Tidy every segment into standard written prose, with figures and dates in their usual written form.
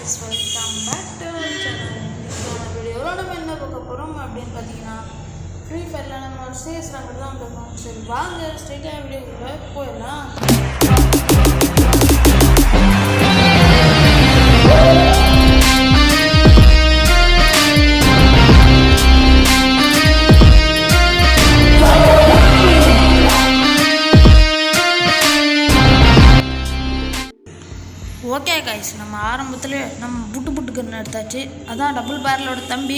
guys, welcome back to our channel. இந்த வீடியோல நம்ம என்ன பார்க்க போறோம் அப்படினு பாத்தீங்கன்னா ஃப்ரீ ஃபயர்ல நம்ம CS ரேங்க் தான் வந்திருக்கோம். சரி வாங்க ஸ்ட்ரைட்டா வீடியோக்குள்ள போயிடலாம். ஓகே கைஸ், நம்ம ஆரம்பத்தில் நம்ம புட்டு கன் எடுத்தாச்சு. அதான் டபுள் பேரலோட தம்பி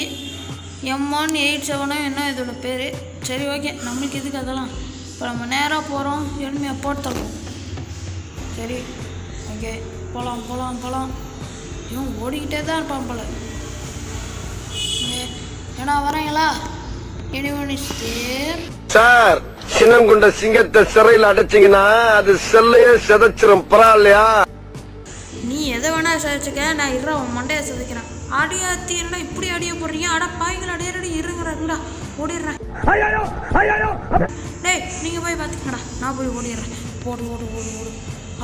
M187 என்ன இதோட பேர். சரி ஓகே, நம்மளுக்கு எதுக்கு அதெல்லாம். இப்போ நம்ம நேராக போகிறோம், எனிமையை போட்டு தள்ளுவோம். சரி ஓகே, போகலாம். இவன் ஓடிக்கிட்டே தான் இருப்பான் போல. ஏன்னா வரீங்களா சார், சின்னம் கொண்ட சிங்கத்தை சிறையில் அடைச்சிங்கன்னா அது செல்லையே செதைச்சிரும். பரவாயில்லையா? நீ எதை வேணா சிதைச்சிக்க, நான் இருறா உன் மண்டையை சிதைக்கிறேன். அடியாத்தி என்ன இப்படி அடிய போடுறீங்க? அட பாய்கள் அடையறடி இருங்கிறாங்களா, ஓடிடுறேன். டேய் நீங்கள் போய் பார்த்துக்கடா, நான் போய் ஓடிடுறேன். போடு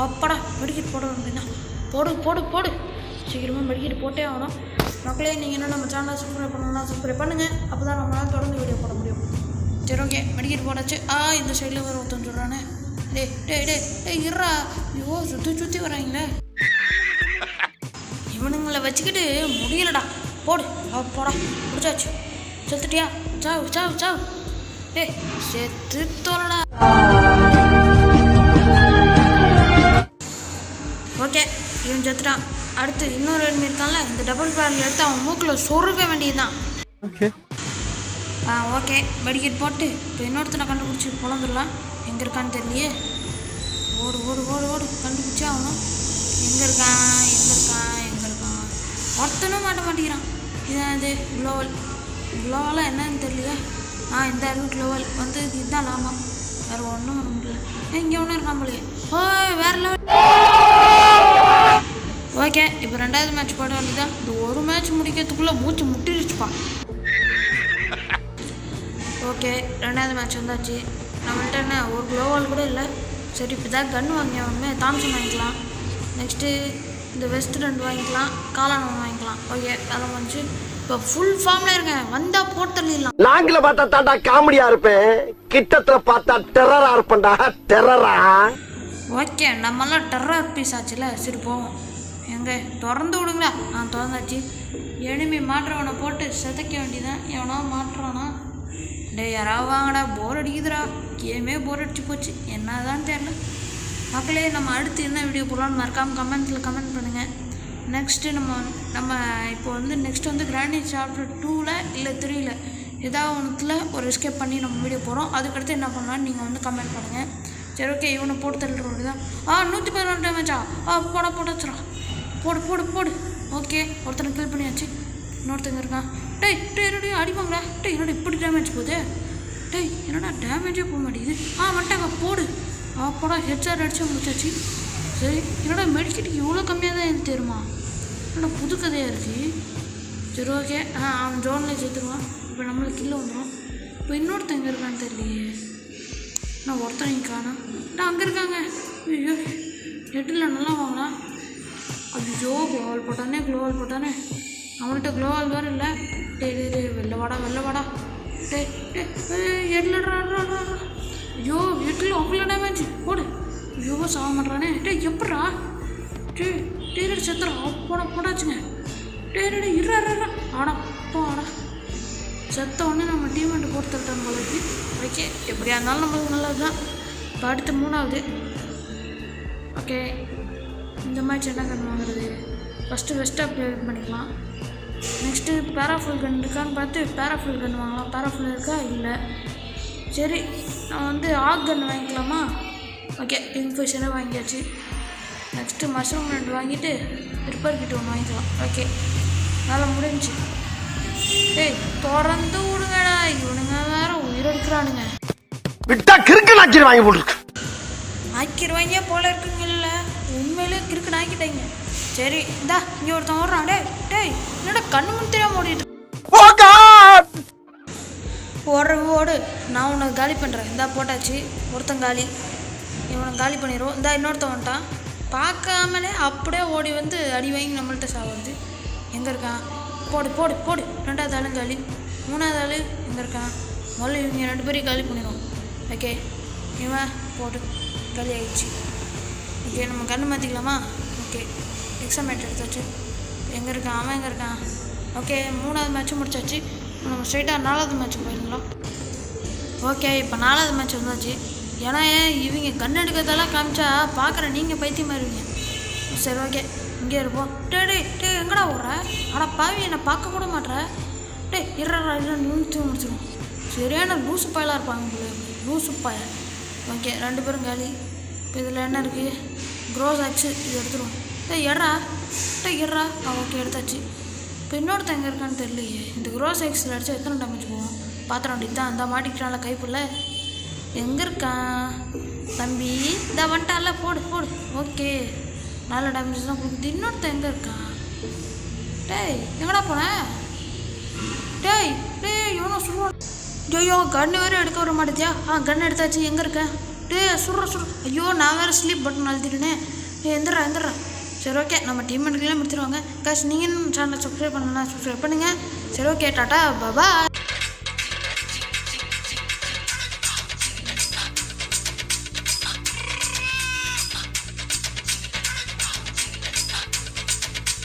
அப்பாடா, மெடிக்கெட் போட அப்படின்னா போடு சீக்கிரமாக மெடிக்கெட் போட்டே ஆகணும். மக்களே, நீங்கள் என்ன நம்ம சேனலை சப்ஸ்கிரைப் பண்ணலாம், சப்ஸ்கிரைப் பண்ணுங்கள். அப்போ தான் நம்மளால் தொடர்ந்து வீடியோ போட முடியும். சரி ஓகே, மெடிக்கெட் போடாச்சு. இந்த சைடில் வர ஒருத்தன் சொல்கிறானே. டேய் இருறா, ஐயோ சுற்றி வராங்களே. இவனுங்களை வச்சுக்கிட்டு முடியலடா. போடா முடிச்சாச்சு. செத்துட்டியா? சாவு டேய் செத்து தோலடா. ஓகே, இவன் செத்துட்டான். அடுத்து இன்னொரு எனிமி இருக்கான்ல, இந்த டபுள் பேரல் எடுத்து அவன் மூக்கில் சொருக வேண்டியதுதான். ஓகே, மெடிக்கெட் போட்டு இப்போ இன்னொருத்தனை கண்டுபிடிச்சி பொழந்துடலாம். எங்கே இருக்கான்னு தெரியலையே. ஓடு கண்டுபிடிச்சே ஆகணும். எங்கே இருக்கான் ஒருத்தனும் மாட்ட மாட்டேங்கிறான். இது குளோவலாக என்னன்னு தெரியலையா? இந்த குளோவல் வந்து இதுதான் லாபம், வேறு ஒன்றும் பண்ண முடியல. இங்கே ஒன்றும் இருக்கான் போலையே. வேறு லெவல். ஓகே, இப்போ ரெண்டாவது மேட்ச் போட வேண்டியதான். இந்த ஒரு மேட்ச் முடிக்கிறதுக்குள்ளே மூச்சு முட்டிடுச்சுப்பா. ஓகே, ரெண்டாவது மேட்ச் வந்தாச்சு. நம்மள்ட்ட என்ன ஒரு குளோவல் கூட இல்லை. சரி, இப்போ தான் கன்று வாங்கியாலுமே தாம்சன் வாங்கிக்கலாம். நெக்ஸ்ட்டு இந்த வெஸ்ட் 2 வாங்கிக்கலாம், காளான் 1 வாங்கிக்கலாம். ஓகே, அதை வந்து இப்போ ஃபுல் ஃபார்மில் இருக்கேன். வந்தால் போட்டு தள்ளிடலாம். நாங்கள பார்த்தா தாண்டா காமெடியா இருப்பேன், கிட்டத்துல பார்த்தா டெரரா இருப்பேன்டா. டெரரா? ஓகே, நம்மளாம் டெரர் பீஸ் ஆச்சுல. சரி போவோம். எங்கே திறந்து விடுங்களா? திறந்தாச்சு. எனிமி மாற்றவனை போட்டு செதைக்க வேண்டியதான். எவனோ மாற்றுறானா? யாராவது வாங்கடா, போர் அடிக்குதுடா. கேமே போர் அடிச்சு போச்சு, என்னதான் தெரியல. மக்களே, நம்ம அடுத்து என்ன வீடியோ போடலான்னு மறக்காமல் கமெண்ட் பண்ணுங்கள். நெக்ஸ்ட்டு நம்ம இப்போ வந்து நெக்ஸ்ட் வந்து கிராண்டி சாப்டர் 2ல் இல்லை 3ல் ஏதாவது ஒன்றுத்தில் ஒரு எஸ்கேப் பண்ணி நம்ம வீடியோ போகிறோம். அதுக்கடுத்து என்ன பண்ணலான்னு நீங்கள் வந்து கமெண்ட் பண்ணுங்கள். சரி ஓகே, இவனை போட்டு தள்ளுறது தான். 111 டேமேஜா? போட வச்சுரா. போடு. ஓகே, ஒருத்தனை கில் பண்ணியாச்சு. இன்னொருத்தங்க இருக்கான். டேய் அடிப்பாங்களா? என்னோட இப்படி டேமேஜ் போகுது. என்னடா டேமேஜே போக மாட்டேங்குது. வந்துட்டாங்க. போடா, ஹெட்ஷாட் அடிச்சு முடிச்சாச்சு. சரி, என்னோட மெடிக்கெட்டுக்கு இவ்வளோ கம்மியாக தான் எனக்கு தெரியுமா? என்னோட புது கதையாக இருக்குது. சரி ஓகே, அவன் ஜோன்லேயே சேர்த்துருவான். இப்போ நம்மளுக்கு கில்ல வந்துடும். இப்போ இன்னொருத்தன் எங்கே இருக்கான்னு தெரியலையே. நான் ஒருத்தன் இங்கே காணோம். அங்கே இருக்காங்க. ஐயோ, ஹெட்டில் நல்லா வாங்கலாம். ஐயோ, க்ளோவால் போட்டானே. அவன்கிட்ட க்ளோவால் வேறு இல்லை. வெளில வாடா. ஹெட்லடா. ஐயோ, வீட்டில் அவ்வளோ டேமேஜ். போடு. ஐயோ, சாக மாட்டானே. எப்படா? செத்துறா. போடாச்சுங்க. இருறா. ஆடா செத்த உடனே நம்ம டீமெண்ட்டு போட்டு தள்ளிட்டோம் போலக்கு. ஓகே, எப்படியா இருந்தாலும் நம்மளுக்கு நல்லது தான். இப்போ அடுத்து 3வது. ஓகே, இந்த மேட்ச் என்ன கன் வாங்குறது? ஃபஸ்ட்டு வெஸ்ட்டாக ப்ளே பண்ணிக்கலாம். நெக்ஸ்ட்டு பேராஃபுல் கன் இருக்கான்னு பார்த்து பேராஃபுல் கன் வாங்கலாம். பேராஃபுல் இருக்கா? இல்லை. சரி, நான் வந்து ஆக் கன் வாங்கிக்கலாமா? ஓகே, இன்ஃபியூஷனை வாங்கியாச்சு. நெக்ஸ்ட்டு மஷ்ரூம் 2 வாங்கிட்டு ரிப்பேர் கிட்ட 1 வாங்கிக்கலாம். ஓகே, வேலை முடிஞ்சு. திறந்து விடுங்கடா, இவனுங்க வேற உயிரெடுக்கிறானுங்க. விட்டா கிறுக்கு நாக்கி வாங்கி போட்டுருக்கு. ஆக்கிடுவாங்க போல இருக்குங்கல்ல. உண்மையிலே கிறுக்கு நாக்கிட்டாங்க. சரி, இந்தா இங்கே ஒருத்தன் ஓடுறான். என்னடா கண்ணு முன் தெரியாம ஓடிட்டு ஓடு. நான் உனக்கு காலி பண்ணுறேன். இந்தா போட்டாச்சு. ஒருத்தன் காலி. இவனை காலி பண்ணிடுவோம். இந்தா இன்னொருத்தன் வந்துட்டான். பார்க்காமலே அப்படியே ஓடி வந்து அடி வாங்கி நம்மள்ட்ட சாவுறது. எங்கே இருக்கான்? போடு போடு போடு. 2வது ஆளும் காலி. 3வது ஆள் எங்கே இருக்கான்? முதல்ல இவங்க 2 பேரையும் காலி பண்ணிடுவோம். ஓகே, இவன் போடு, காலி ஆகிடுச்சு. ஓகே, நம்ம கண்ணு மாற்றிக்கலாமா? ஓகே, எக்ஸாமேட் எடுத்தாச்சு. எங்கே இருக்கான்? அவன் எங்கே இருக்கான்? ஓகே, 3வது மேட்ச்சும் முடிச்சாச்சு. நம்ம ஸ்ட்ரைட்டாக 4வது மேட்ச்சுக்கு போயிடலாம். ஓகே, இப்போ 4வது மேட்ச் வந்தாச்சு. ஏன்னா இவங்க கண் எடுக்கிறதெல்லாம் காமிச்சா பார்க்குற நீங்கள் பைத்தியமாக இருவீங்க. சரி ஓகே, இங்கே இருப்போம். டே எங்கடா ஓடுற? ஆனால் பாவி என்னை பார்க்க கூட மாட்ற. இருறா முடிச்சிடும். சரியான லூசு பாயலாக இருப்பாங்க. லூசு பாய. ஓகே, 2 பேரும் காலி. இப்போ இதில் என்ன இருக்குது? க்ரோஸ் ஆக்ஸு, இது எடுத்துருவோம். எட்ரா. ஓகே, எடுத்தாச்சு. இப்போ இன்னொருத்த எங்கே இருக்கான்னு தெரியலையே. இந்த க்ரோஸ் ஆக்ஸில் அடித்தா எத்தனை டேமேஜ் போகும் பாத்திரம். அப்படி தான் அந்த மாட்டிக்கிட்டால கைப்புள்ள. எங்கே இருக்கான் தம்பி? இந்த வந்துட்டால, போடு போடு. ஓகே, நல்ல டேமேஜ் தான் கொடுக்குது. இன்னொருத்த எங்கே இருக்கான்? எங்கடா போனேன்? எவனோ சொல்லுவான். ஐயோ, கன்று வேறு எடுக்க வர மாட்டேதியா? கன்று எடுத்தாச்சு. எங்கே இருக்கேன்? சுடுற. ஐயோ, நான் வேறு ஸ்லீப் பட்டன் அழுத்திட்டேனே. எந்திரா. சரி ஓகே, நம்ம டீம் மெட்டுக்கெல்லாம் முடிச்சிருவாங்க. காசு நீங்கள் சேனலை சப்ஸ்கிரைப் பண்ணலாம், சப்ஸ்கிரைப் பண்ணுங்கள். சரி ஓகே, டாட்டா பாபா.